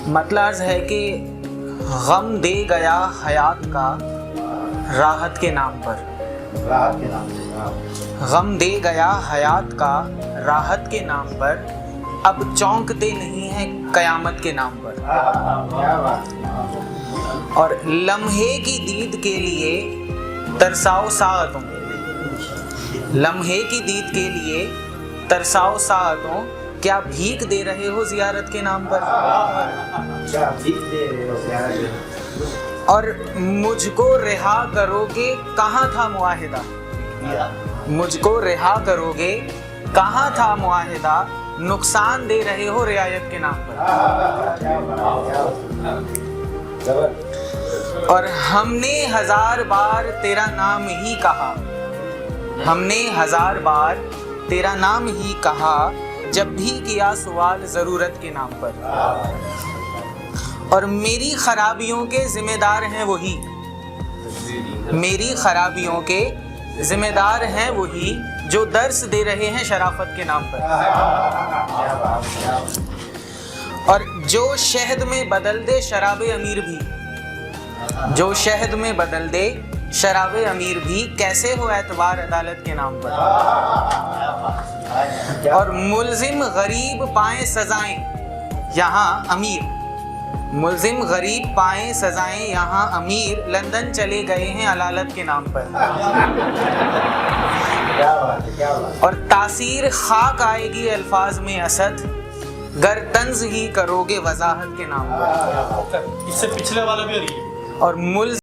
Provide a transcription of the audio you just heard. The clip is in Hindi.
मतलब अर्ज है कि गम दे गया हयात का राहत के नाम पर, गम दे गया हयात का राहत के नाम पर, अब चौंकते नहीं हैं कयामत के नाम पर। और लम्हे की दीद के लिए तरसाओ साअतों, लम्हे की दीद के लिए तरसाओ साअतों, क्या भीख दे रहे हो ज़ियारत के नाम पर। और मुझको रिहा करोगे कहाँ था मुआहिदा, मुझको रिहा करोगे कहाँ था मुआहिदा, नुकसान दे रहे हो रियायत के नाम पर। और हमने 1000 बार तेरा नाम ही कहा, हमने 1000 बार तेरा नाम ही कहा, जब भी किया सवाल ज़रूरत के नाम पर। और मेरी खराबियों के जिम्मेदार हैं वही, मेरी खराबियों के जिम्मेदार हैं वही, जो दर्स दे रहे हैं शराफत के नाम पर। और जो शहद में बदल दे शराबे अमीर भी, जो शहद में बदल दे शराबे अमीर भी, कैसे हो एतबार अदालत के नाम पर। और मुल्जिम गरीब पाएं सजाएं यहाँ अमीर, मुल्जिम गरीब पाएं सजाएं यहाँ अमीर, लंदन चले गए हैं अलालत के नाम पर। और तासीर खाक आएगी अल्फाज में असद, गर तंज ही करोगे वजाहत के नाम पर। इससे पिछले वाला भी और ये। और मुल्जिम